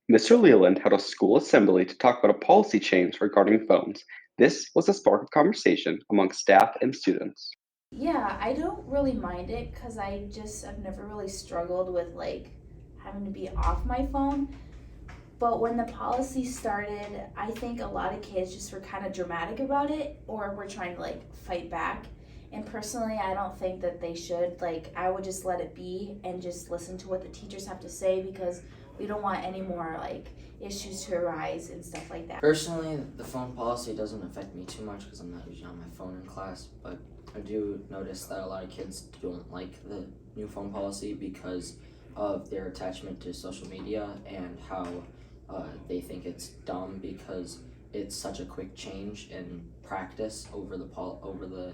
Mr. Leland held a school assembly to talk about a policy change regarding phones. This was a spark of conversation among staff and students. Yeah, I don't really mind it because I've never really struggled with like having to be off my phone. But when the policy started, I think a lot of kids just were kind of dramatic about it or were trying to like fight back. And personally, I don't think that they should. Like, I would just let it be and just listen to what the teachers have to say because we don't want any more like issues to arise and stuff like that. Personally, the phone policy doesn't affect me too much because I'm not usually on my phone in class, but I do notice that a lot of kids don't like the new phone policy because of their attachment to social media and how they think it's dumb because it's such a quick change in practice over the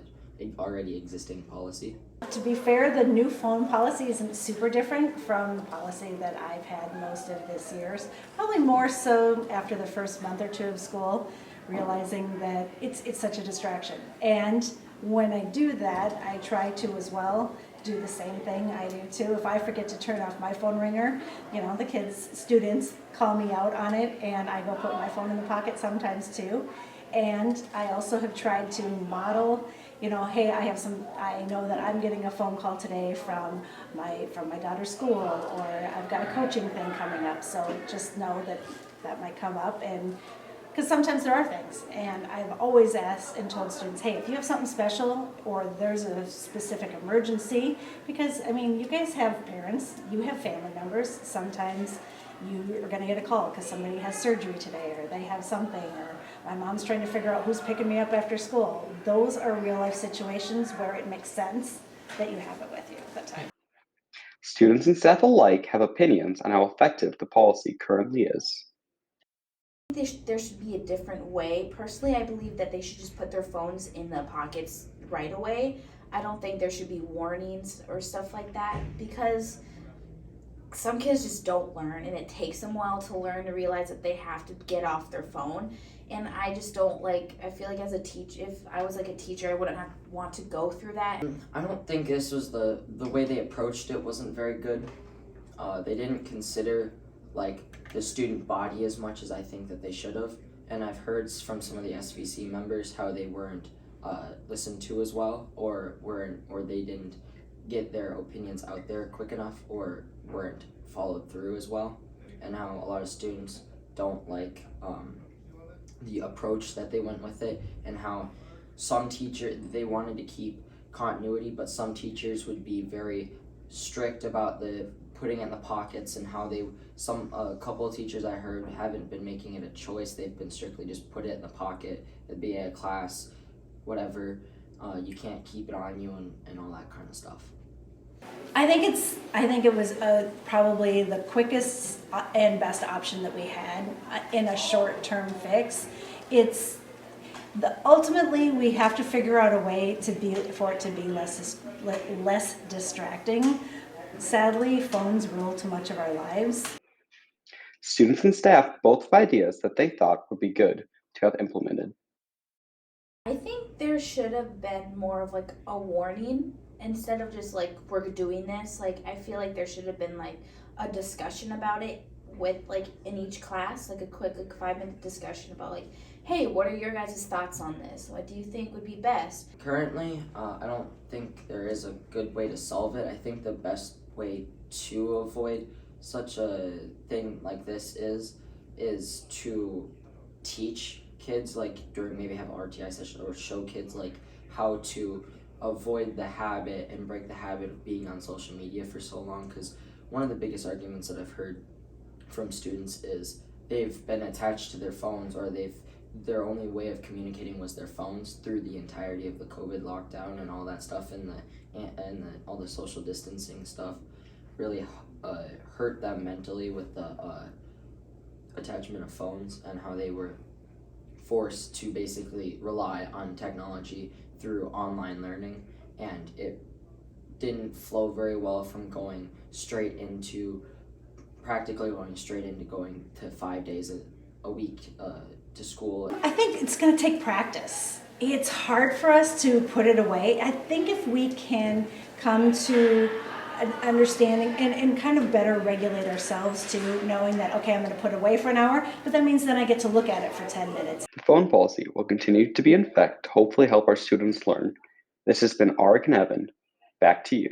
already existing policy. To be fair, the new phone policy isn't super different from the policy that I've had most of this year's. Probably more so after the first month or two of school, realizing that it's such a distraction. And when I do that, I try to as well do the same thing I do too. If I forget to turn off my phone ringer, the students call me out on it, and I go put my phone in the pocket sometimes too. And I also have tried to model, hey, I know that I'm getting a phone call today from my daughter's school, or I've got a coaching thing coming up, so just know that that might come up. And because sometimes there are things, and I've always asked and told students, hey, if you have something special or there's a specific emergency, because you guys have parents, you have family members, sometimes you are going to get a call because somebody has surgery today, or they have something, or my mom's trying to figure out who's picking me up after school. Those are real life situations where it makes sense that you have it with you at that time. Students and staff alike have opinions on how effective the policy currently is. There should be a different way. Personally, I believe that they should just put their phones in the pockets right away. I don't think there should be warnings or stuff like that because some kids just don't learn, and it takes them a while to learn to realize that they have to get off their phone. And I just don't like, I feel like as a teacher, if I was like a teacher, I wouldn't want to go through that. I don't think this was the way they approached it wasn't very good. They didn't consider like the student body as much as I think that they should have, and I've heard from some of the SVC members how they weren't listened to as well, or they didn't get their opinions out there quick enough, or weren't followed through as well, and how a lot of students don't like the approach that they went with it, and how some teacher they wanted to keep continuity, but some teachers would be very strict about the putting in the pockets, and how a couple of teachers I heard haven't been making it a choice. They've been strictly just put it in the pocket at the beginning of class, whatever. You can't keep it on you and all that kind of stuff. I think it was probably the quickest and best option that we had in a short-term fix. Ultimately we have to figure out a way for it to be less distracting. Sadly, phones rule too much of our lives. Students and staff both have ideas that they thought would be good to have implemented. I think there should have been more of like a warning instead of just like we're doing this. Like I feel like there should have been like a discussion about it with like in each class, like a quick like 5-minute discussion about like, hey, what are your guys' thoughts on this? What do you think would be best? Currently, I don't think there is a good way to solve it. I think the best way to avoid such a thing like this is to teach kids, like during maybe have an RTI session, or show kids like how to avoid the habit and break the habit of being on social media for so long. Because one of the biggest arguments that I've heard from students is they've been attached to their phones, or their only way of communicating was their phones through the entirety of the COVID lockdown and all that stuff, and all the social distancing stuff really hurt them mentally with the attachment of phones, and how they were forced to basically rely on technology through online learning, and it didn't flow very well from going straight into going to 5 days a week to school. I think it's going to take practice. It's hard for us to put it away. I think if we can come to an understanding and kind of better regulate ourselves too, knowing that, okay, I'm going to put away for an hour, but that means then I get to look at it for 10 minutes. The phone policy will continue to be in effect to hopefully help our students learn. This has been Arik and Evan. Back to you.